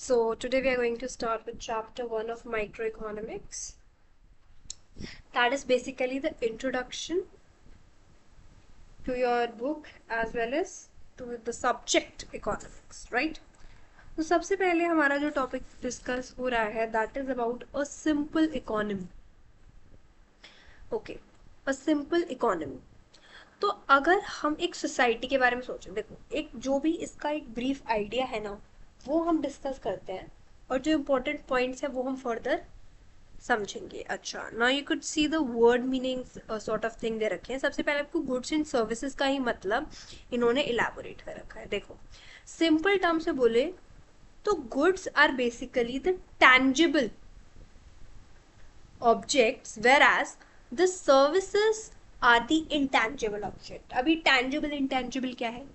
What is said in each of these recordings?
So today we are going to start with chapter 1 of microeconomics. That is basically the introduction to your book as well as to the subject economics, right? तो सबसे पहले हमारा जो topic discuss हो रहा है that is about a simple economy. Okay, a simple economy. तो अगर हम एक सोसाइटी के बारे में सोचें, देखो एक जो भी इसका एक ब्रीफ आइडिया है ना वो हम डिस्कस करते हैं और जो इम्पोर्टेंट पॉइंट्स है वो हम फर्दर समझेंगे. अच्छा, now you could see the word meanings sort of thing they रखे हैं. सबसे पहले आपको गुड्स एंड सर्विसेज का ही मतलब इन्होंने इलेबोरेट कर रखा है. देखो सिंपल टर्म से बोले तो goods are basically the tangible objects whereas the services are the intangible object. अभी टैंजिबल इंटैंजिबल क्या है?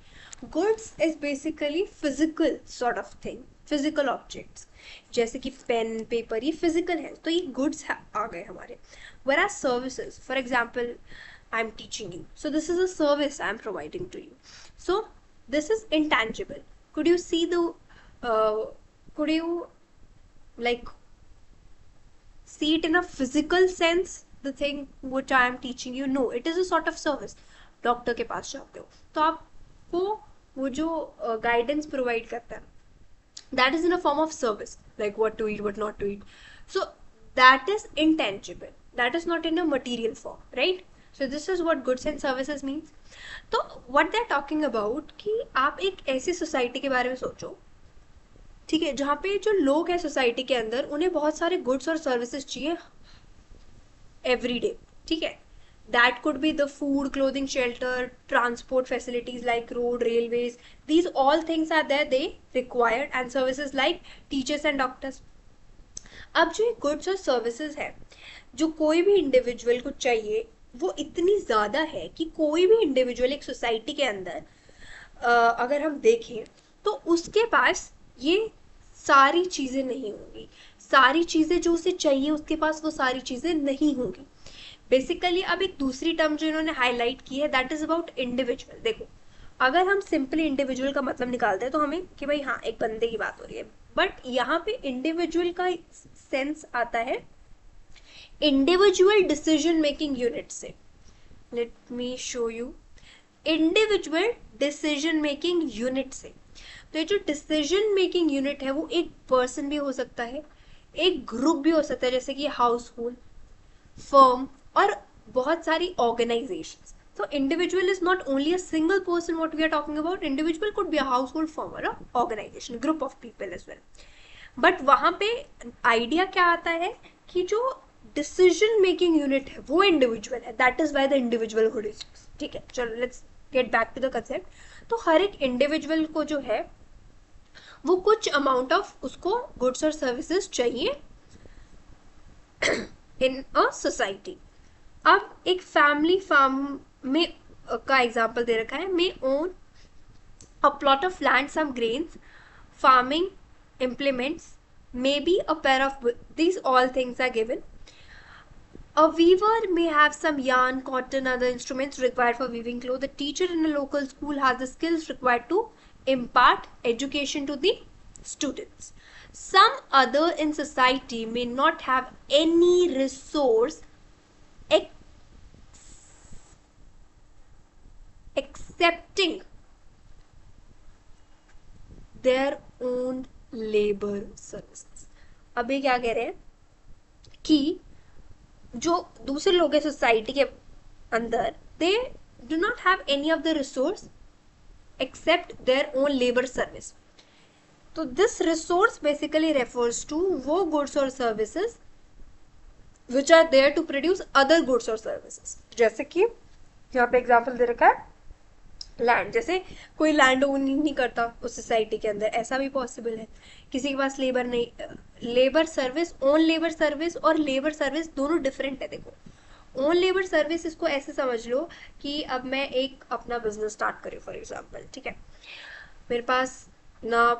Goods is basically physical sort of thing, physical objects जैसे कि पेन पेपर, ये फिजिकल है तो ये गुड्स आ गए हमारे. Where are services, for example I am teaching you, so this is a service I am providing to you, so this is intangible. could you see the could you like see it in a physical sense, the thing which I am teaching you? No, it is a sort of service. Doctor के पास जाते हो तो आपको वो जो guidance provide करता है that is in a form of service, like what to eat, what not to eat. So that is intangible, that is not in a material form, right? So this is what goods and services means. तो what they are talking about कि आप एक ऐसी society के बारे में सोचो, ठीक है, जहाँ पे जो लोग हैं सोसाइटी के अंदर उन्हें बहुत सारे गुड्स और सर्विसेज चाहिए एवरी डे, ठीक है. That could be the food, clothing, shelter, transport facilities like road, railways. These all things are there, they required, and services like teachers and doctors. अब जो गुड्स और सर्विसेज है जो कोई भी इंडिविजुअल को चाहिए वो इतनी ज़्यादा है कि कोई भी इंडिविजुअल एक सोसाइटी के अंदर अगर हम देखें तो उसके पास ये सारी चीज़ें नहीं होंगी. सारी चीज़ें जो उसे चाहिए उसके पास वो सारी चीज़ें नहीं होंगी. बेसिकली अब एक दूसरी टर्म जो इन्होंने हाईलाइट की है दैट इज अबाउट इंडिविजुअल. देखो अगर हम सिंपली इंडिविजुअल का मतलब निकालते हैं तो हमें कि भाई हाँ एक बंदे की बात हो रही है, बट यहाँ पे इंडिविजुअल का सेंस आता है इंडिविजुअल डिसीजन मेकिंग यूनिट से. Let me show you. Individual decision making unit से, तो ये जो डिसीजन मेकिंग यूनिट है वो एक पर्सन भी हो सकता है, एक ग्रुप भी हो सकता है जैसे कि हाउस होल्ड, फर्म और बहुत सारी organisations. So individual is not only a single person what we are talking about. Individual could be a household, firm or a organization, group of people as well. But वहाँ पे idea क्या आता है कि जो डिसीजन मेकिंग यूनिट है वो individual है. That is why the individual hood is. ठीक है, चलो let's get back to the concept. तो हर एक इंडिविजुअल को जो है वो कुछ अमाउंट ऑफ उसको गुड्स और सर्विसेज चाहिए इन अ सोसाइटी. अब एक फैमिली फार्म में का एग्जांपल दे रखा है. May own a plot of land, some grains, farming implements, maybe a pair of these all things are given. A weaver may have some yarn, cotton, other instruments required for weaving clothes. The teacher in a local school has the skills required to impart education to the students. Some other in society may not have any resource accepting their own labor services. अभी क्या कह रहे हैं कि जो दूसरे लोग हैं सोसाइटी के अंदर they do not have any of the resource except their own labor service. तो this resource basically refers to वो goods और services which are there to produce other goods or services. जैसे कि यहाँ पे एग्जाम्पल दे रखा है लैंड, जैसे कोई लैंड ओन नहीं करता उस सोसाइटी के अंदर, ऐसा भी पॉसिबल है. किसी के पास लेबर नहीं, labour service, own labour service और लेबर सर्विस दोनों डिफरेंट है. देखो ओन लेबर सर्विस इसको ऐसे समझ लो कि अब मैं एक अपना बिजनेस स्टार्ट करूँ फॉर एग्जाम्पल, ठीक है, मेरे पास ना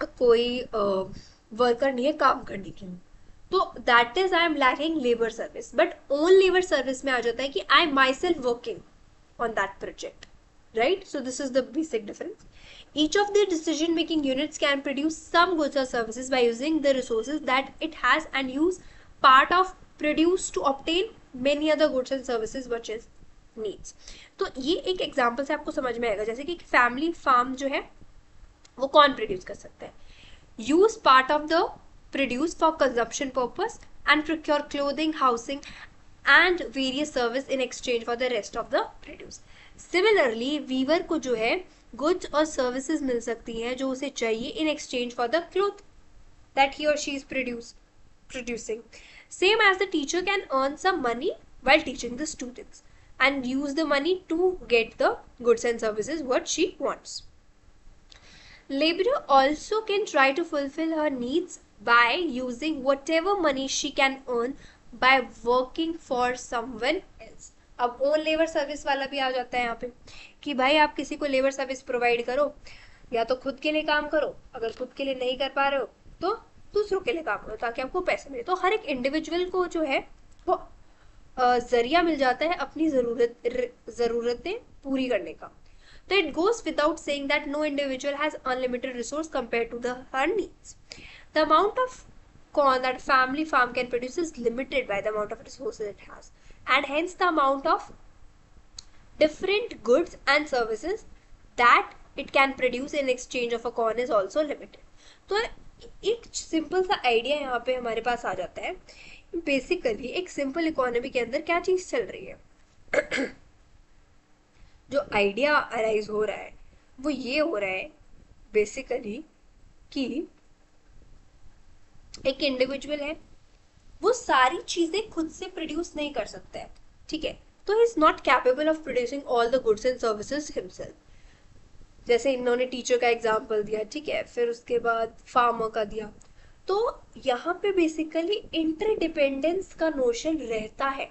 कोई वर्कर नहीं है काम करने के लिए, तो that is I am lacking labour service. But on labour service में आ जाता है कि I myself working on that project, right? So this is the basic difference. Each of the decision making units can produce some goods or services by using the resources that it has and use part of produce to obtain many other goods and services which is needs. तो ये एक example से आपको समझ में आएगा, जैसे कि फैमिली फार्म जो है वो कौन प्रोड्यूस कर सकता है, use part of the produce for consumption purpose and procure clothing, housing and various service in exchange for the rest of the produce. Similarly, weaver को जो है goods और services मिल सकती हैं जो उसे चाहिए in exchange for the cloth that he or she is producing. Same as the teacher can earn some money while teaching the students and use the money to get the goods and services what she wants. Laborer also can try to fulfill her needs by using whatever money she can earn by working for someone else. अब own labour service वाला भी आ जाता है यहाँ पे कि भाई आप किसी को लेबर सर्विस प्रोवाइड करो, या तो खुद के लिए काम करो, अगर खुद के लिए नहीं कर पा रहे हो तो दूसरों के लिए काम करो ताकि आपको पैसे मिले. तो हर एक इंडिविजुअल को जो है वो जरिया मिल जाता है अपनी जरूरतें पूरी करने का. So it goes without saying that no individual has unlimited resource compared to her needs. The amount of corn that family farm can produce is limited by the amount of resources it has, and hence the amount of different goods and services that it can produce in exchange of a corn is also limited. तो एक simple सा idea यहाँ पे हमारे पास आ जाता है. Basically एक simple economy के अंदर क्या चीज चल रही है, जो आइडिया अराइज हो रहा है वो ये हो रहा है बेसिकली कि एक इंडिविजुअल है, वो सारी चीजें खुद से प्रोड्यूस नहीं कर सकता है, ठीक है, तो he is not capable of producing all the goods and services himself. जैसे इन्होंने टीचर का एग्जांपल दिया, ठीक है, फिर उसके बाद फार्मर का दिया. तो यहाँ पे बेसिकली इंटरडिपेंडेंस का नोशन रहता है,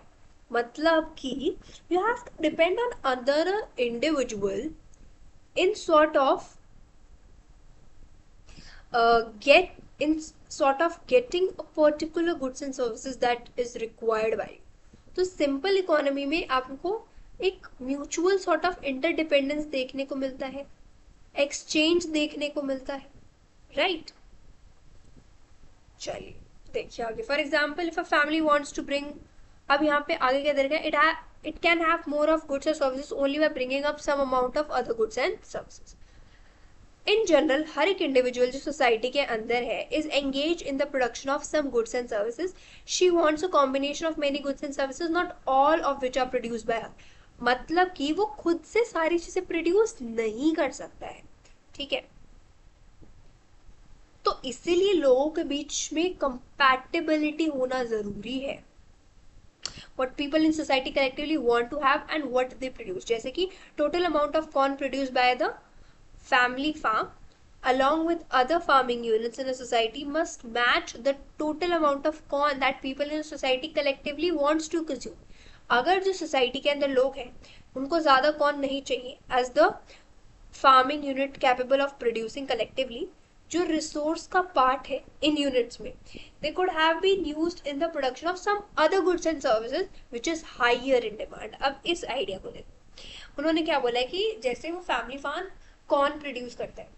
मतलब कि you have to depend on other individual in sort of getting a particular goods and services that is required by you. तो सिंपल इकोनॉमी में आपको एक म्यूचुअल सॉर्ट ऑफ इंटरडिपेंडेंस देखने को मिलता है, एक्सचेंज देखने को मिलता है, राइट. चलिए देखिए आगे. For example if a family wants to bring, अब यहाँ पे आगे क्या देगा, it can have more of goods or services only by bringing up some amount of other goods and services. In general, हर एक इंडिविजुअल जो सोसाइटी के अंदर है is engaged in the production of some goods and services. She wants a combination of many goods and services, not all of which are produced by her. मतलब कि वो खुद से सारी चीजें प्रोड्यूस नहीं कर सकता है, ठीक है. तो इसीलिए लोगों के बीच में कंपैटिबिलिटी होना जरूरी है. What people in society collectively want to have and what they produce. जैसे कि total amount of corn produced by the family farm along with other farming units in a society must match the total amount of corn that people in a society collectively wants to consume. अगर जो society के अंदर लोग हैं उनको ज़्यादा corn नहीं चाहिए as the farming unit capable of producing collectively, जो रिसोर्स का पार्ट है इन यूनिट्स में, they could have been used in the production of some other goods and services which is higher in demand. अब इस idea को देखो, उन्होंने क्या बोला है कि जैसे वो फैमिली फार्म कॉर्न प्रोड्यूस करता है,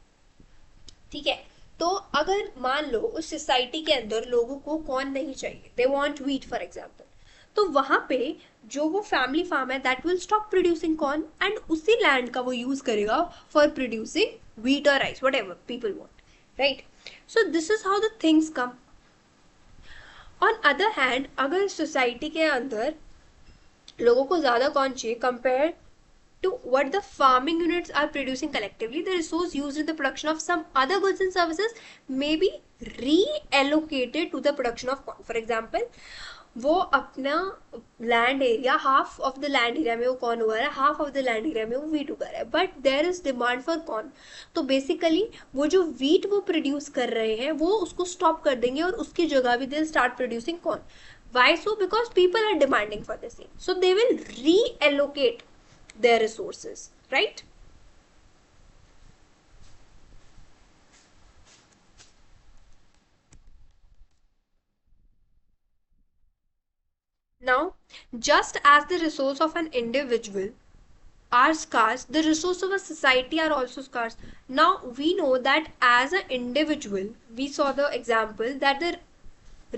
ठीक है, तो अगर मान लो उस सोसाइटी के अंदर लोगों को कॉर्न नहीं चाहिए, they want wheat for example, तो वहां पे जो वो फैमिली फार्म है that will stop producing corn and उसी लैंड का वो यूज करेगा फॉर प्रोड्यूसिंग व्हीट और rice, whatever people want, right? So this is how the things come. On other hand, अगर सोसाइटी के अंदर लोगों को ज्यादा कौन चाहिए compared to what the farming units are producing collectively, the resource used in the production of some other goods and services may be reallocated to the production of corn. For example, वो अपना land area, half of the land area में वो corn उगा रहा है, half of the land area में वो wheat उगा रहा है, but there is demand for corn. तो बेसिकली वो जो वीट वो प्रोड्यूस कर रहे हैं वो उसको स्टॉप कर देंगे और उसकी जगह भी they start producing corn. Why so? Because people are demanding for the same, so they will reallocate their resources, right. Now, just as the resource of an individual are scarce, the resources of a society are also scarce. Now we know that as an individual, we saw the example that the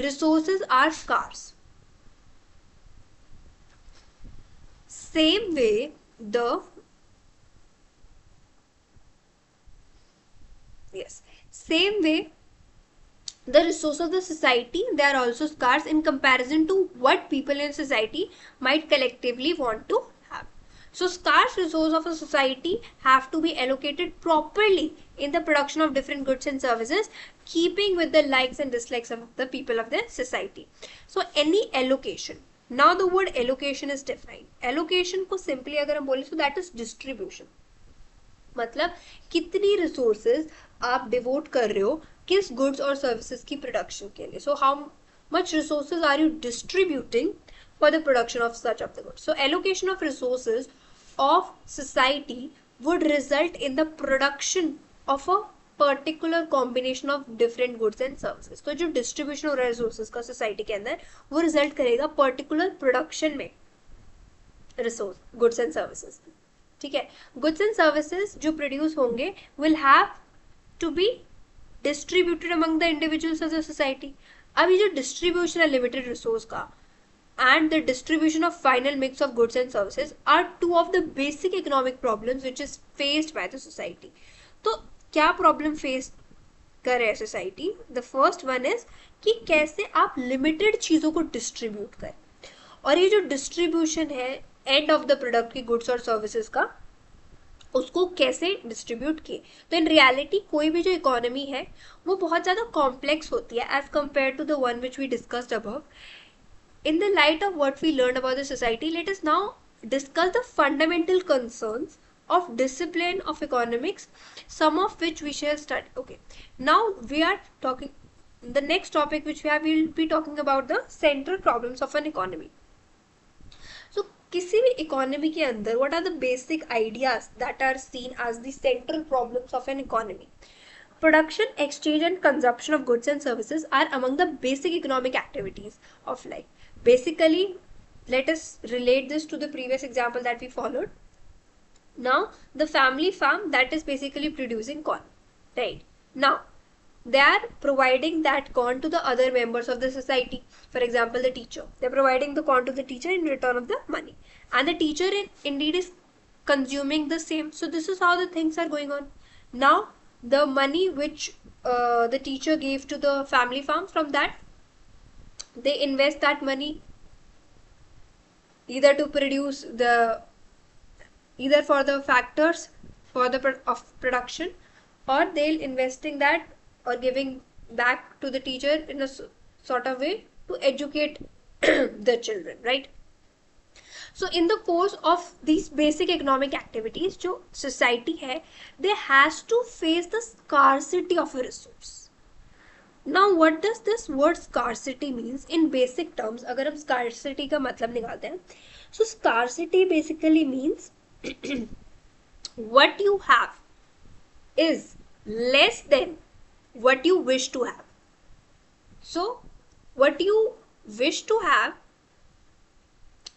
resources are scarce. Same way, same way, the resources of the society, they are also scarce in comparison to what people in society might collectively want to have. So scarce resources of a society have to be allocated properly in the production of different goods and services, keeping with the likes and dislikes of the people of the society. So any allocation, now the word allocation is defined. Allocation को simply अगर हम बोले, so that is distribution. मतलब कितनी resources आप devote कर रहे हो किस गुड्स और सर्विसेज की प्रोडक्शन के लिए. So how much resources are you distributing for the production of such of the goods. So allocation of resources of society would result in the production of a particular combination of different goods and services. तो जो distribution हो रहा है resources का society के अंदर, वो result करेगा particular production में resource, goods and services. ठीक है, गुड्स एंड सर्विसेज जो प्रोड्यूस होंगे will have to be distributed among the individuals of the society. अब ये जो डिस्ट्रीब्यूशन है लिमिटेड रिसोर्स का and the distribution of final mix of goods and services are two of the basic economic problems which is faced by the society. तो क्या problem face कर रहे हैं society? The first one is कि कैसे आप limited चीज़ों को डिस्ट्रीब्यूट करें, और ये जो डिस्ट्रीब्यूशन है एंड ऑफ द प्रोडक्ट की गुड्स और सर्विसेज का, उसको कैसे डिस्ट्रीब्यूट किए. तो इन रियलिटी कोई भी जो इकोनॉमी है वो बहुत ज़्यादा कॉम्प्लेक्स होती है as compare to the one which we discussed above. In the light of what we learned about the society, let us now discuss the fundamental concerns of discipline of economics, some of which we shall study. Okay, now we are talking, the next topic which we will be talking about the central problems of an economy. So किसी भी economy के अंदर what are the basic ideas that are seen as the central problems of an economy? Production, exchange and consumption of goods and services are among the basic economic activities of life. Basically, let us relate this to the previous example that we followed. Now, the family farm that is basically producing corn, right? Now, they are providing that corn to the other members of the society. For example, the teacher. They are providing the corn to the teacher in return of the money. And the teacher indeed is consuming the same. So, this is how the things are going on. Now, the money which the teacher gave to the family farm, from that they invest that money either to produce either for the factors for the of production, or they'll investing that or giving back to the teacher in a sort of way to educate the children, right? So in the course of these basic economic activities, जो society है, they has to face the scarcity of a resource. Now what does this word scarcity means in basic terms? अगर हम scarcity का मतलब निकालते हैं, so scarcity basically means what you have is less than what you wish to have. So what you wish to have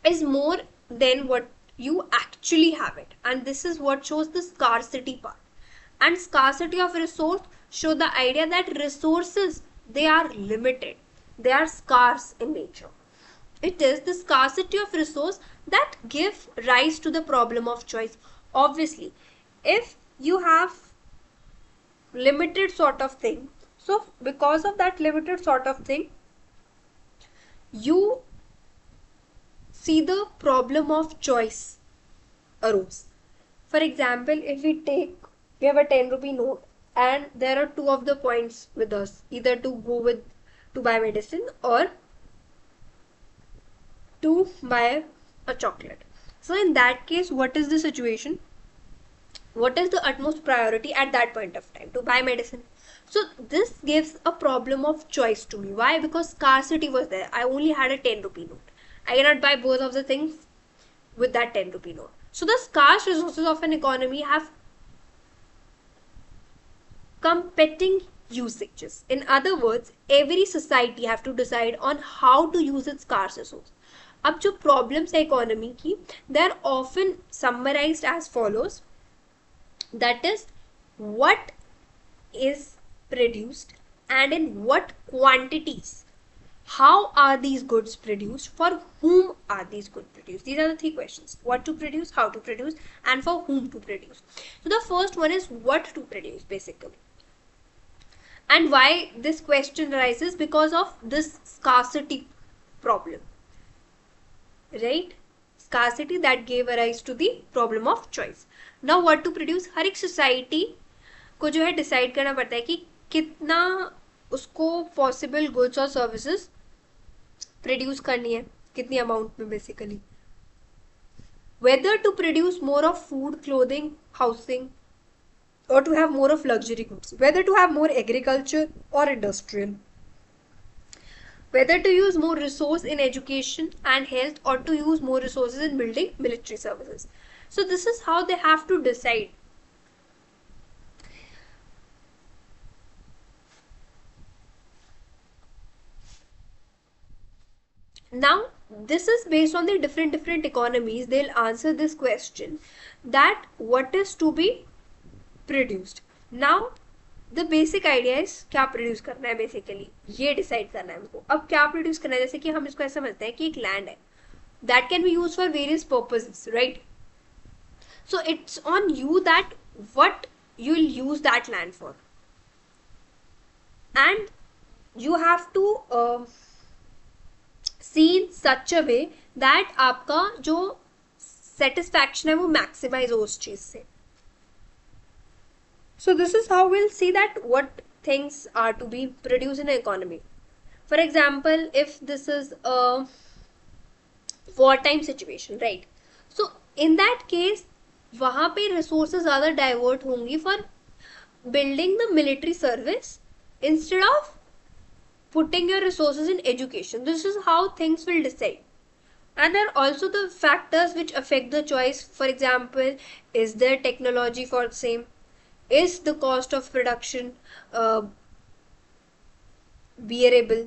is more than what you actually have it, and this is what shows the scarcity part. And scarcity of resource show the idea that resources, they are limited, they are scarce in nature. It is the scarcity of resource that give rise to the problem of choice. Obviously, if you have limited sort of thing, so because of that limited sort of thing, you see the problem of choice arose. For example, if we have a 10 rupee note and there are two of the points with us, either to buy medicine or to buy a chocolate. So in that case, what is the situation? What is the utmost priority at that point of time? To buy medicine. So this gives a problem of choice to me. Why? Because scarcity was there. I only had a 10 rupee note. I cannot buy both of the things with that 10 rupee note. So the scarce resources of an economy have competing usages. In other words, every society have to decide on how to use its scarce resource. अब जो problems है economy की, they are often summarized as follows, that is what is produced and in what quantities, how are these goods produced, for whom are these goods produced. These are the three questions: what to produce, how to produce, and for whom to produce. So the first one is what to produce basically. And why this question arises? Because of this scarcity problem, right? Scarcity that gave rise to the problem of choice. Now what to produce, हर एक society को जो है decide करना पड़ता है कि कितना उसको पॉसिबल गुड्स और सर्विसेज प्रोड्यूस करनी है, कितनी अमाउंट में basically, whether to produce more of food, clothing, housing, or to have more of luxury goods, whether to have more agriculture or industrial, whether to use more resource in education and health or to use more resources in building military services. So this is how they have to decide. Now this is based on the different economies. They'll answer this question that what is to be produced. Now the basic idea is क्या produce करना है, basically ये decide करना है हमको. अब क्या produce करना है, जैसे कि हम इसको ऐसा समझते हैं कि एक लैंड है, that can be use for various purposes, right? So it's on you that what you will use that land for, and you have to see in such a way that आपका जो satisfaction है वो maximise हो उस चीज से. So this is how we'll see that what things are to be produced in an economy. For example, if this is a wartime situation, right? So in that case, वहाँ पे resources ज़्यादा divert होंगी for building the military service instead of putting your resources in education. This is how things will decide. And there are also the factors which affect the choice. For example, is there technology for the same? Is the cost of production bearable?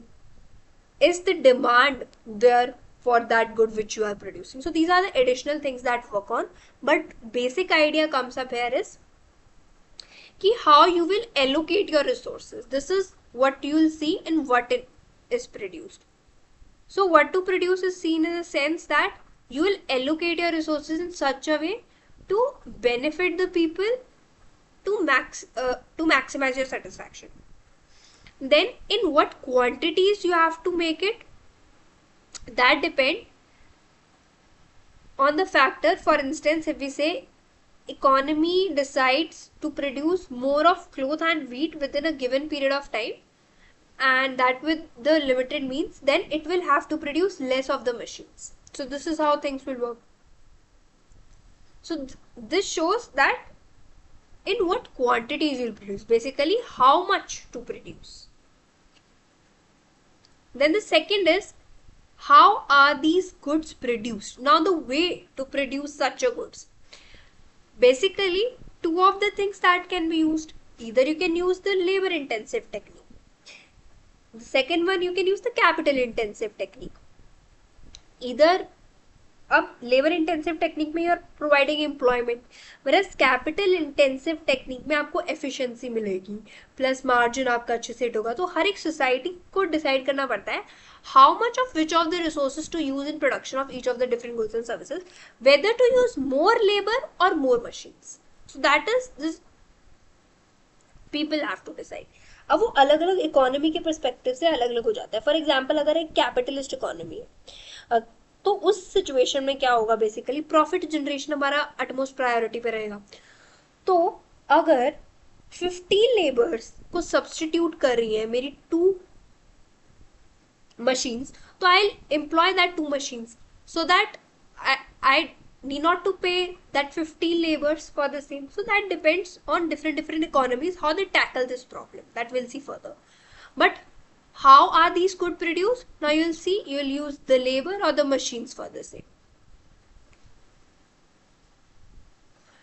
Is the demand there for that good which you are producing? So these are the additional things that work on. But basic idea comes up here is कि how you will allocate your resources. This is what you will see in what it is produced. So what to produce is seen in a sense that you will allocate your resources in such a way to benefit the people, to maximize your satisfaction. Then in what quantities you have to make it, that depend on the factor. For instance, if we say economy decides to produce more of cloth and wheat within a given period of time, and that with the limited means, then it will have to produce less of the machines. So this is how things will work. So this shows that in what quantities you will produce, basically how much to produce. Then the second is how are these goods produced. Now the way to produce such a goods, basically two of the things that can be used. Either you can use the labor intensive technique, the second one you can use the capital intensive technique. Either अब labour intensive technique में you are providing employment, whereas capital intensive technique में आपको efficiency मिलेगी plus margin आपका अच्छे से hit होगा. तो हर एक सोसाइटी को डिसाइड करना पड़ता है how much of which of the resources to use in production of each of the different goods and services, whether to use more labour और more machines. So that is this people have to decide. अब वो अलग अलग economy के perspective से अलग अलग हो जाता है. फॉर एग्जाम्पल, अगर एक कैपिटलिस्ट इकोनॉमी है तो उस सिचुएशन में क्या होगा, बेसिकली प्रॉफिट जनरेशन हमारा अटमोस्ट प्रायोरिटी पे रहेगा. तो अगर 15 लेबर्स को सब्सटीट्यूट कर रही है मेरी 2 machines, तो आई employ that 2 machines so that I need not to pay that 15 laborers for the same. So that depends on different economies how they tackle this problem. That we'll see further. But how are these goods produced? Now you'll see, you'll use the labor or the machines for the same.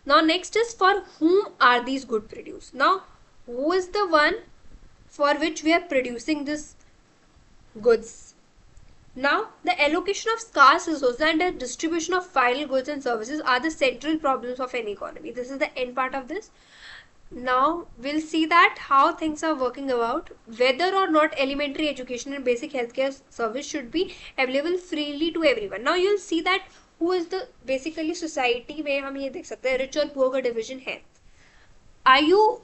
Now next is for whom are these goods produced. Now who is the one for which we are producing this goods? Now, the allocation of scarce resources and the distribution of final goods and services are the central problems of any economy. This is the end part of this. Now, we'll see that how things are working about, whether or not elementary education and basic healthcare service should be available freely to everyone. Now, you'll see that who is the basically society में हम ये देख सकते हैं rich और poor का division है. Are you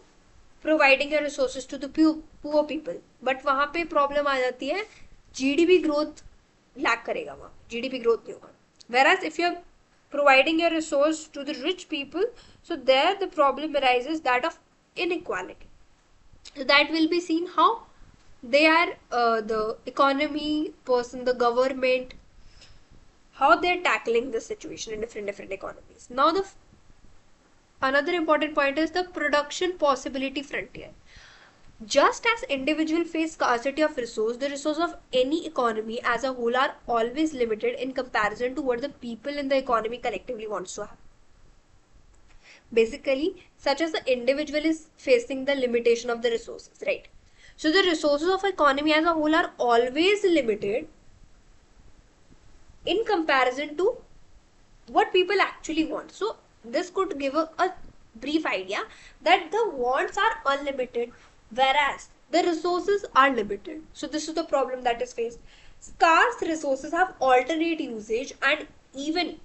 providing your resources to the poor people? But वहाँ पे problem आ जाती है, GDP growth लैक करेगा, वहाँ GDP growth नहीं होगा. Whereas if you're providing your resource to the rich people, so there the problem arises that of inequality. So that will be seen how they are the economy person, the government, how they're tackling this situation in different economies. Now another important point is the production possibility frontier. Just as individuals face scarcity of resource, the resources of any economy as a whole are always limited in comparison to what the people in the economy collectively wants to have. Basically, such as the individual is facing the limitation of the resources, right? So the resources of economy as a whole are always limited in comparison to what people actually want. So this could give a brief idea that the wants are unlimited, whereas the resources are limited. So this is the problem that is faced. Scarce resources have alternate usage, and even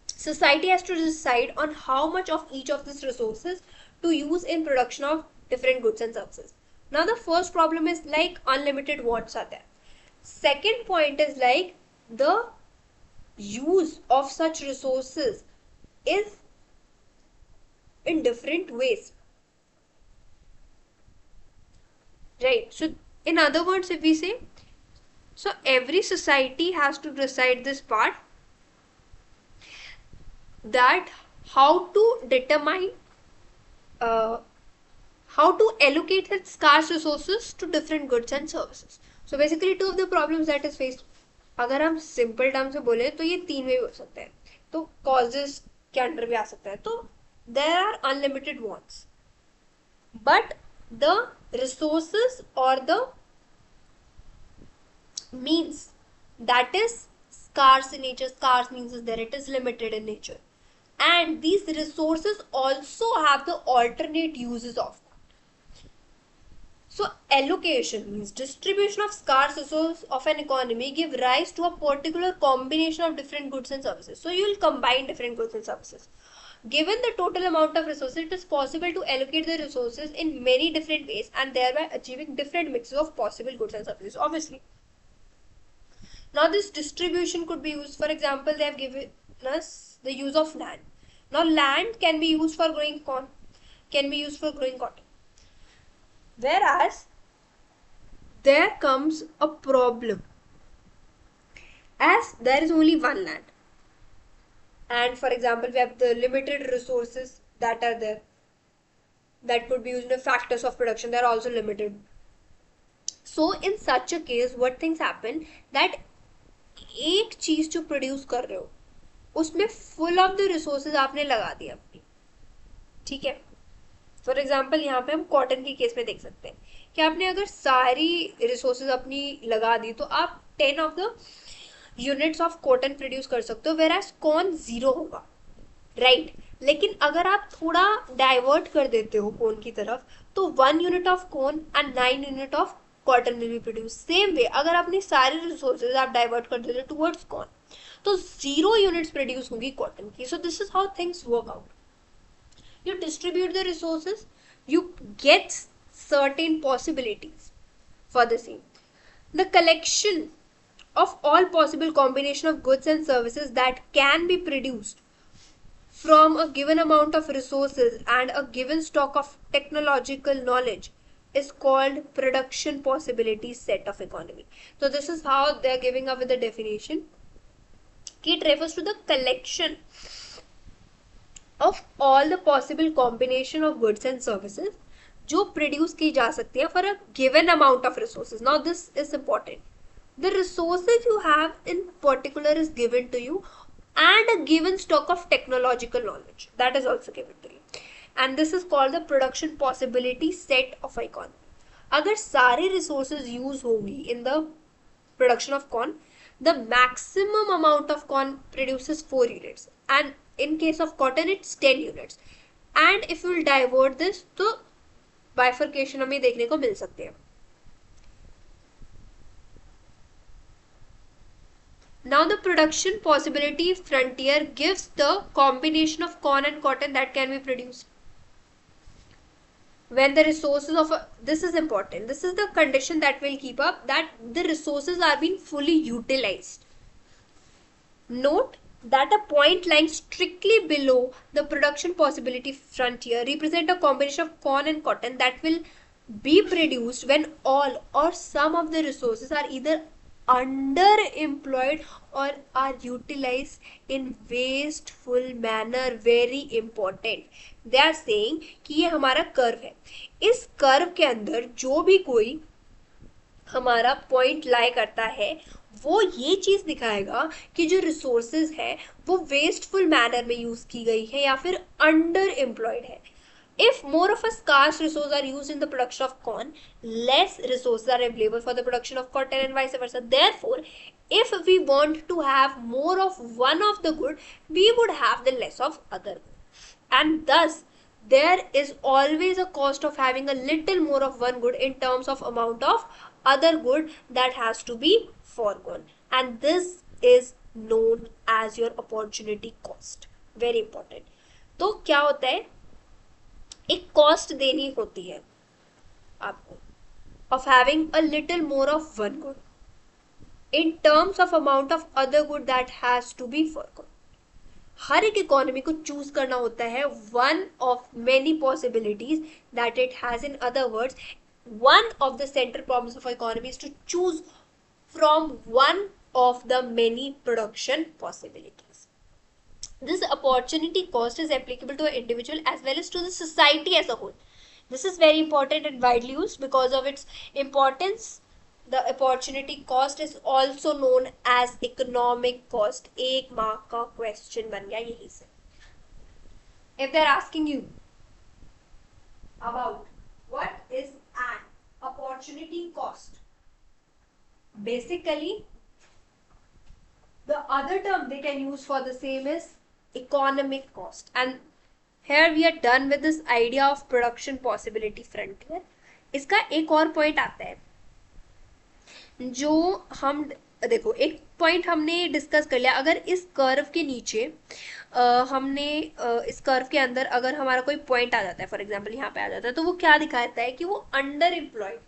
society has to decide on how much of each of these resources to use in production of different goods and services. Now the first problem is like unlimited wants are there. Second point is like the use of such resources is in different ways, right? So in other words, if we say, so every society has to decide this part, that how to determine how to allocate its scarce resources to different goods and services. So basically two of the problems that is faced, अगर हम simple term से बोले तो ये तीन वे हो सकते हैं, तो कॉजेस के अंडर भी आ सकता है. तो there are unlimited wants, but the resources or the means that is scarce in nature. Scarce means is there, it is limited in nature, and these resources also have the alternate uses of. So allocation means distribution of scarce resources of an economy give rise to a particular combination of different goods and services. So you will combine different goods and services. Given the total amount of resources, it is possible to allocate the resources in many different ways and thereby achieving different mixes of possible goods and services, obviously. Now this distribution could be used, for example, they have given us the use of land. Now land can be used for growing corn, can be used for growing cotton. Whereas there comes a problem, as there is only one land, and for example we have the limited resources that are there that could be used in the factors of production, they are also limited. So in such a case what things happen, that एक चीज जो produce कर रहे हो उसमें full of the resources आपने लगा दिया अपनी, ठीक है. फॉर एग्जाम्पल यहाँ पे हम कॉटन के केस में देख सकते हैं कि आपने अगर सारी रिसोर्सेज अपनी लगा दी तो आप 10 of the units of cotton produce कर सकते हो, वेराज कॉर्न 0 होगा, राइट. लेकिन अगर आप थोड़ा डाइवर्ट कर देते हो कॉर्न की तरफ तो 1 unit of corn and 9 unit of cotton will be produce. Same way अगर अपनी सारी रिसोर्सेज आप डाइवर्ट कर देते टुवर्ड्स कॉर्न तो 0 यूनिट्स प्रोड्यूस होंगी कॉटन की. सो this is how things work out. You distribute the resources, you get certain possibilities for the same. The collection of all possible combination of goods and services that can be produced from a given amount of resources and a given stock of technological knowledge is called production possibility set of economy. So this is how they are giving up with the definition. It refers to the collection of all the possible combination of goods and services जो produce की जा सकती है for a given amount of resources. Now this is important. The resources you have in particular is given to you and a given stock of technological knowledge that is also given to you, and this is called the production possibility set of economy. अगर सारे resources use होंगी in the production of corn, the maximum amount of corn produces 4 units, and in case of cotton it's 10 units. And if you will divert this तो bifurcation हमें देखने को मिल सकते हैं. Now the production possibility frontier gives the combination of corn and cotton that can be produced. When the resources of this is important, this is the condition that will keep up that the resources are being fully utilized. Note that a point lying strictly below the production possibility frontier represent a combination of corn and cotton that will be produced when all or some of the resources are either underemployed or are utilized in wasteful manner. Very important. They are saying कि ये हमारा curve है, इस curve के अंदर जो भी कोई हमारा पॉइंट लाई करता है वो ये चीज दिखाएगा कि जो रिसोर्सेज है वो वेस्टफुल मैनर में यूज की गई है या फिर अंडर एम्प्लॉयड है. If more of a scarce resource are used in the production of corn, less resources are available for the production of cotton and vice versa. Therefore, if we want to have more of one of the good, we would have the less of other good. And thus, there is always a cost of having a little more of one good in terms of amount of other good that has to be foregone. And this is known as your opportunity cost. Very important. तो क्या होता है, एक cost देनी होती है आपको of having a little more of one good in terms of amount of other good that has to be foregone. हर एक इकोनॉमी को चूज करना होता है one of many possibilities that it has. In other words, one of the central problems of economy is to choose from one of the many production possibilities. This opportunity cost is applicable to an individual as well as to the society as a whole. This is very important and widely used because of its importance. The opportunity cost is also known as economic cost. एक mark का question बन गया यही से. If they're asking you about what is an opportunity cost, basically the other term they can use for the same is economic cost. And here we are done with this idea of production possibility frontier. इसका एक और point आता है जो हम देखो, एक point हमने डिस्कस कर लिया. अगर इस कर्व के नीचे हमने इस कर्व के अंदर अगर हमारा कोई पॉइंट आ जाता है, फॉर एग्जांपल यहाँ पे आ जाता है, तो वो क्या दिखाता है कि वो अंडर एम्प्लॉयड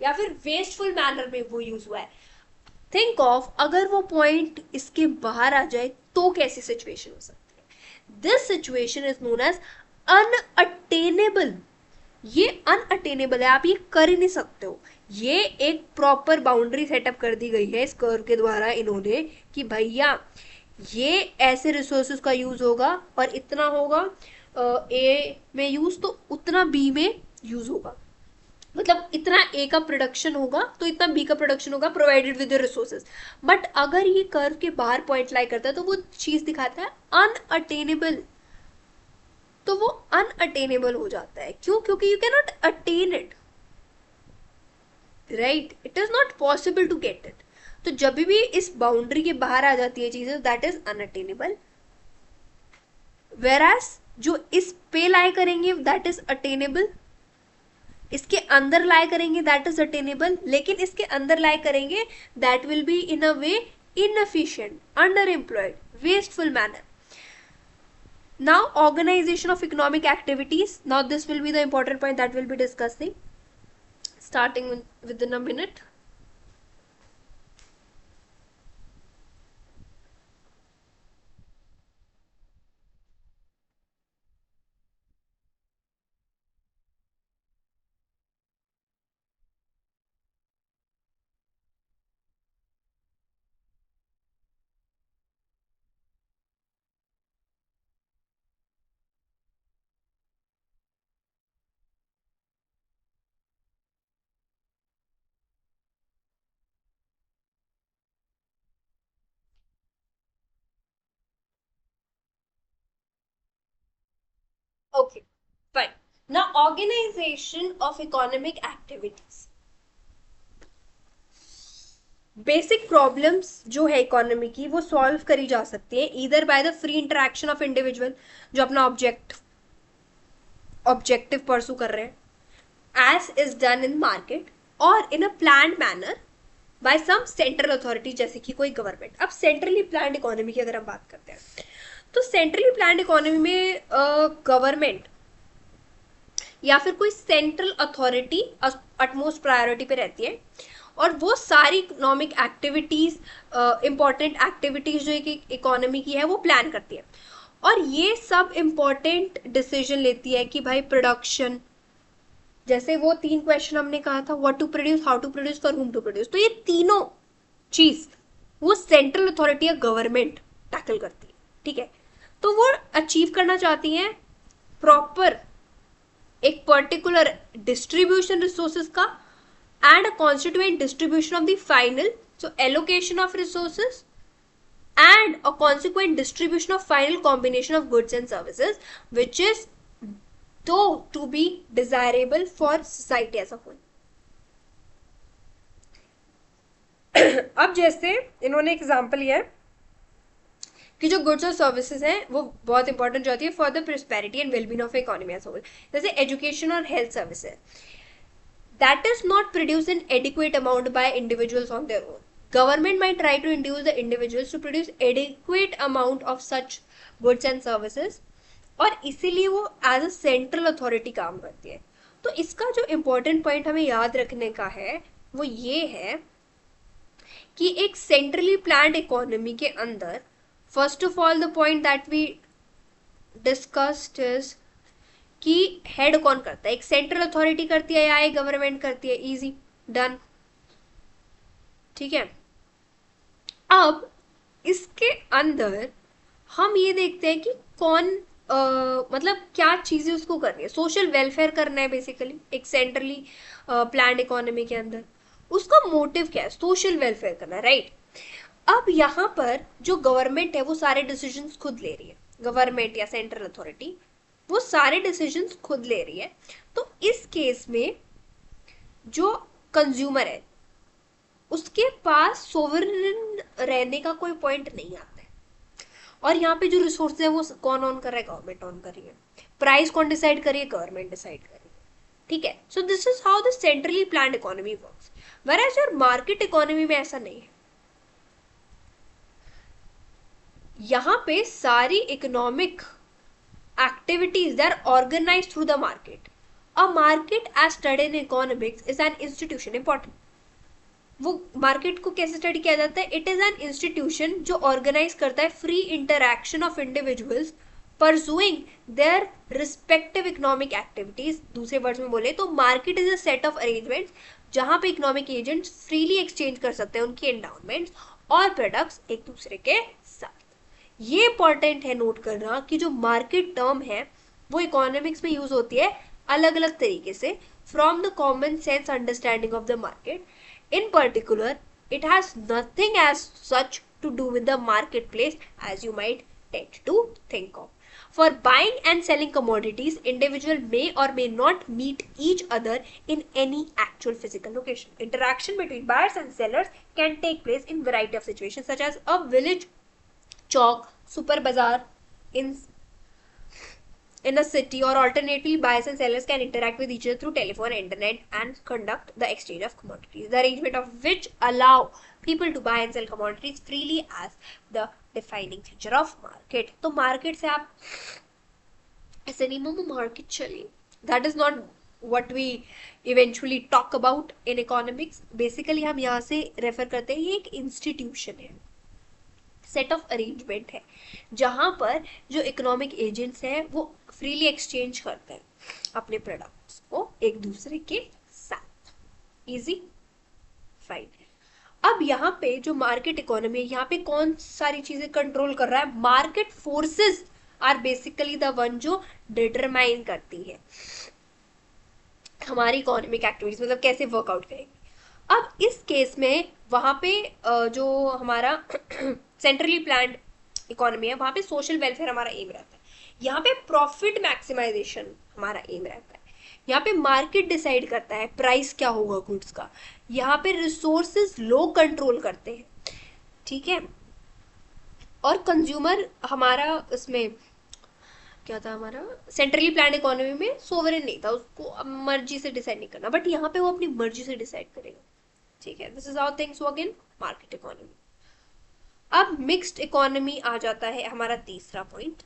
या फिर वेस्टफुल मैनर में वो यूज हुआ है. थिंक ऑफ अगर वो पॉइंट इसके बाहर आ जाए तो कैसी सिचुएशन हो सकती है. This situation is known as unattainable. ये अनअटेनेबल है, आप ये कर ही नहीं सकते हो. ये एक प्रॉपर बाउंड्री सेटअप कर दी गई है इस कर्व के द्वारा इन्होंने कि भैया ये ऐसे रिसोर्सेज का यूज होगा और इतना होगा ए में यूज तो उतना बी में यूज होगा. मतलब इतना ए का प्रोडक्शन होगा तो इतना बी का प्रोडक्शन होगा प्रोवाइडेड विद रिसोर्सेज. बट अगर ये कर्व के बाहर पॉइंट लाई करता है तो वो चीज दिखाता है अनअटेनेबल. तो वो अनअटेनेबल हो जाता है. क्यों? क्योंकि you can not attain it, right? It is not possible to get it. तो जब भी इस बाउंड्री के बाहर आ जाती है चीजें, दैट इज अनअटेनेबल. वेराज जो इस पे लाई करेंगे दैट इज अटेनेबल, इसके अंदर लाई करेंगे दैट इज अटेनेबल, लेकिन इसके अंदर लाई करेंगे that will be in a way inefficient, under employed, wasteful manner. Now organization of economic activities. Now this will be the important point that we'll be discussing starting within a minute. Okay, fine. Now organization of economic activities. Basic problems जो है economy की वो solve करी जा सकती है either by the free interaction of individual जो अपना ऑब्जेक्टिव परसू कर रहे हैं as is done in market और in a planned manner by some central authority जैसे कि कोई गवर्नमेंट. अब सेंट्रली प्लान्ड इकोनॉमी की अगर हम बात करते हैं तो सेंट्रली प्लान्ड इकोनॉमी में गवर्नमेंट या फिर कोई सेंट्रल अथॉरिटी अटमोस्ट प्रायोरिटी पे रहती है और वो सारी इकोनॉमिक एक्टिविटीज इंपॉर्टेंट एक्टिविटीज जो एक इकोनॉमी की है वो प्लान करती है और ये सब इंपॉर्टेंट डिसीजन लेती है कि भाई प्रोडक्शन, जैसे वो 3 क्वेश्चन हमने कहा था, what to produce, how to produce, for whom to produce, तो ये तीनों चीज वो सेंट्रल अथॉरिटी या गवर्नमेंट टैकल करती है. ठीक है, तो वो अचीव करना चाहती हैं प्रॉपर एक पर्टिकुलर डिस्ट्रीब्यूशन रिसोर्सेज का and a constituent distribution of the final, so allocation of resources and a consequent distribution of final combination of goods and services which is though to be desirable for society as a whole. अब जैसे इन्होंने example लिया है कि जो goods और services हैं वो बहुत इंपॉर्टेंट होती है for the prosperity and wellbeing of economy as whole. जैसे एजुकेशन और health services that is not produced in adequate amount by individuals on their own. Government might try to induce the individuals to produce adequate amount of such goods and services और इसीलिए वो as a central authority काम करती है. तो इसका जो important point हमें याद रखने का है वो ये है कि एक सेंट्रली प्लान्ड इकोनॉमी के अंदर first of all the point that we discussed is कि हेड कौन करता है, एक सेंट्रल अथॉरिटी करती है या एक गवर्नमेंट करती है. Easy done. ठीक है, अब इसके अंदर हम ये देखते हैं कि कौन मतलब क्या चीजें उसको करनी है. सोशल वेलफेयर करना है बेसिकली एक सेंट्रली प्लान्ड इकोनॉमी के अंदर. उसका मोटिव क्या है, सोशल वेलफेयर करना, राइट. अब यहाँ पर जो गवर्नमेंट है वो सारे डिसीजंस खुद ले रही है, गवर्नमेंट या सेंट्रल अथॉरिटी वो सारे डिसीजंस खुद ले रही है. तो इस केस में जो कंज्यूमर है उसके पास सोवरेन रहने का कोई पॉइंट नहीं आता है. और यहाँ पे जो रिसोर्स है वो कौन ऑन कर रहा है, गवर्नमेंट ऑन कर रही है. प्राइस कौन डिसाइड कर रही है, गवर्नमेंट डिसाइड कर रही है. ठीक है, सो this is how the centrally planned economy works. Whereas your market economy में ऐसा नहीं है. यहाँ पे सारी economic activities they are organized through the market. A market as studied in economics is an institution. Important. वो मार्केट को कैसे स्टडी किया जाता है, इट इज एन इंस्टीट्यूशन जो ऑर्गेनाइज करता है free interaction of individuals pursuing their respective economic activities. दूसरे वर्ड्स में बोले तो market is a set of arrangements जहां पे इकोनॉमिक एजेंट्स फ्रीली एक्सचेंज कर सकते हैं उनकी एंडाउमेंट्स और प्रोडक्ट्स एक दूसरे के साथ. ये इंपॉर्टेंट है नोट करना कि जो मार्केट टर्म है वो इकोनॉमिक्स में यूज होती है अलग अलग तरीके से from the common sense understanding of the market. In particular it has nothing as such to do with the market place as you might tend to think of. For buying and selling commodities, individual may or may not meet each other in any actual physical location. Interaction between buyers and sellers can take place in variety of situations such as a village chowk, super bazaar in a city, or alternatively buyers and sellers can interact with each other through telephone, internet and conduct the exchange of commodities, the arrangement of which allow people to buy and sell commodities freely as the defining feature of market. तो market से आप ऐसे नहीं मामू market चली, that is not what we eventually talk about in economics. basically हम यहाँ से रेफर करते हैं ये एक इंस्टीट्यूशन है, सेट ऑफ अरेंजमेंट है जहां पर जो इकोनॉमिक एजेंट्स हैं वो फ्रीली एक्सचेंज करते हैं अपने प्रोडक्ट्स को एक दूसरे के साथ. Easy fine. अब यहाँ पे जो मार्केट इकोनॉमी है यहाँ पे कौन सारी चीजें कंट्रोल कर रहा है, market forces are basically the one जो डिटरमाइन करती है हमारी इकोनॉमिक एक्टिविटीज, मतलब कैसे वर्कआउट करेंगे. अब इस केस में वहां पे जो हमारा सेंट्रली प्लान्ड इकोनॉमी है वहां पे सोशल वेलफेयर हमारा एम रहता है. यहाँ पे प्रॉफिट मैक्सिमाइजेशन हमारा एम रहता है यहाँ पे मार्केट डिसाइड करता है प्राइस क्या होगा गुड्स का, यहाँ पे रिसोर्सेज लोग कंट्रोल करते हैं, ठीक है। और कंज्यूमर हमारा इसमें क्या था, हमारा सेंट्रली प्लान इकोनॉमी में सोवरेन नहीं था, उसको मर्जी से डिसाइड नहीं करना, बट यहाँ पे वो अपनी मर्जी से डिसाइड करेगा, ठीक है। This is how things work in market economy. अब मिक्स्ड इकोनॉमी आ जाता है हमारा तीसरा पॉइंट।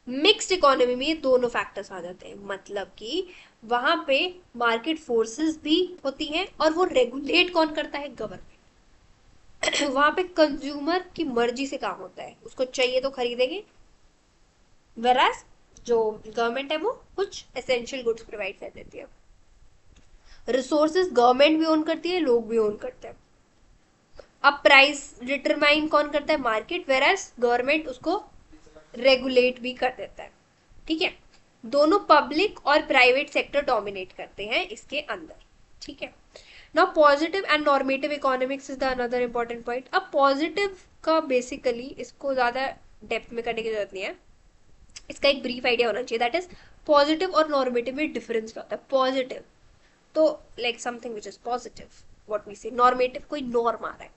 मिक्स्ड इकोनॉमी में ये दोनों फैक्टर्स आ जाते हैं, मतलब कि वहां पे मार्केट फोर्सेस भी होती हैं और वो रेगुलेट कौन करता है, गवर्नमेंट। वहां पे कंज्यूमर की मर्जी से काम होता है, उसको चाहिए तो खरीदेंगे, वेराज जो गवर्नमेंट है वो कुछ एसेंशियल गुड्स प्रोवाइड कर देती है। रिसोर्सेज गवर्नमेंट भी ओन करती है, लोग भी ओन करते हैं। अब प्राइस डिटरमाइन कौन करता है, मार्केट, वेराज गवर्नमेंट उसको रेगुलेट भी कर देता है, ठीक है। दोनों पब्लिक और प्राइवेट सेक्टर डोमिनेट करते हैं इसके अंदर, ठीक है। Now positive and normative economics is the another important point. अब पॉजिटिव का बेसिकली इसको ज्यादा डेप्थ में करने की जरूरत नहीं है, इसका एक ब्रीफ आइडिया होना चाहिए, दैट इज पॉजिटिव और नॉर्मेटिव में डिफरेंस क्या होता है। पॉजिटिव तो like something which is positive, what we say, normative कोई नॉर्म आ रहा है।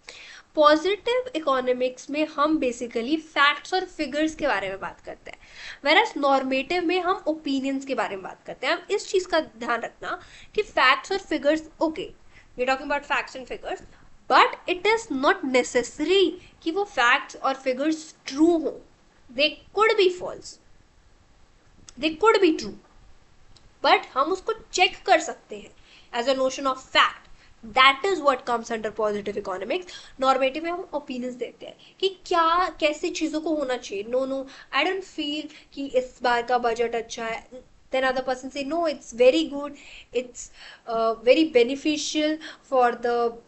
पॉजिटिव इकोनॉमिक्स में हम बेसिकली फैक्ट्स और फिगर्स के बारे में बात करते हैं, वेराज नॉर्मेटिव में हम ओपिनियंस के बारे में बात करते हैं। अब इस चीज का ध्यान रखना कि फैक्ट्स और figures, okay we talking about facts and figures, but it is not necessary कि वो फैक्ट्स और फिगर्स ट्रू हो, they could be false, they could be true, but हम उसको चेक कर सकते हैं as a notion of fact. That is what comes under positive economics. Normative में हम ओपिनियंस देते हैं कि क्या कैसी चीजों को होना चाहिए। No no I don't feel कि इस बार का बजट अच्छा है, देन अदर पर्सन से no it's very good, it's very beneficial for the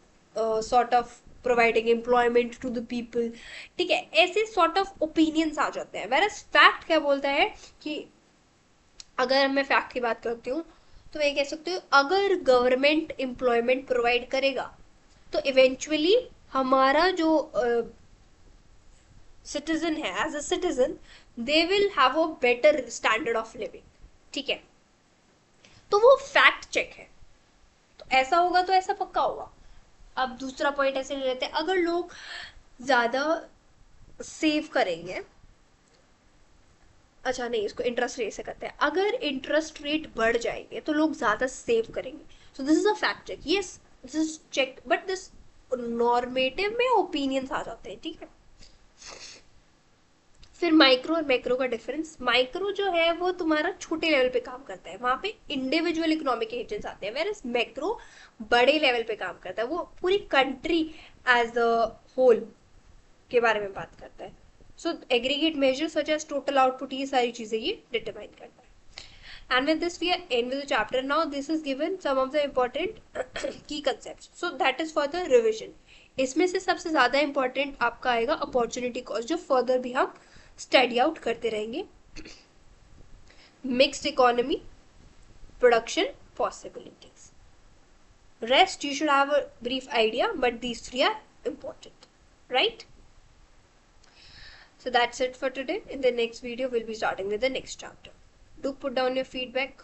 sort of providing employment to the people, ठीक है। ऐसे सॉर्ट ऑफ ओपिनियंस आ जाते हैं। वेरएज फैक्ट क्या बोलता है कि अगर मैं फैक्ट की बात करती हूँ तो मैं कह सकती हूँ अगर गवर्नमेंट एम्प्लॉयमेंट प्रोवाइड करेगा तो इवेंचुअली हमारा जो सिटीजन है, as a citizen they will have a better standard of living, ठीक है। तो वो फैक्ट चेक है, तो ऐसा होगा तो ऐसा पक्का होगा। अब दूसरा पॉइंट ऐसे ले लेते हैं, अगर लोग ज्यादा सेव करेंगे, अच्छा नहीं इसको इंटरेस्ट रेट से करते हैं, अगर इंटरेस्ट रेट बढ़ जाएंगे तो लोग ज्यादा सेव करेंगे, so this is a fact check, yes this is check, but this normative में ओपिनियंस आ जाते हैं, ठीक है। फिर माइक्रो और मैक्रो का डिफरेंस, माइक्रो जो है वो तुम्हारा छोटे लेवल पे काम करता है, वहां पे इंडिविजुअल इकोनॉमिक एजेंट्स आते हैं, वेयर मैक्रो बड़े लेवल पे काम करता है, वो पूरी कंट्री एज अ होल के बारे में बात करता है। So aggregate measures such as total output, ये सारी चीजें ये डिटरमाइन करता है। And with this we are end with the chapter. Now this is given some of the important key concepts, so that is for the revision. इसमें से सबसे ज्यादा important आपका आएगा अपॉर्चुनिटी कॉस्ट, जो फर्दर भी हम स्टडी आउट करते रहेंगे। Mixed economy, production possibilities, rest you should have a brief idea, but these three are important, right? So that's it for today. In the next video we'll be starting with the next chapter. Do put down your feedback.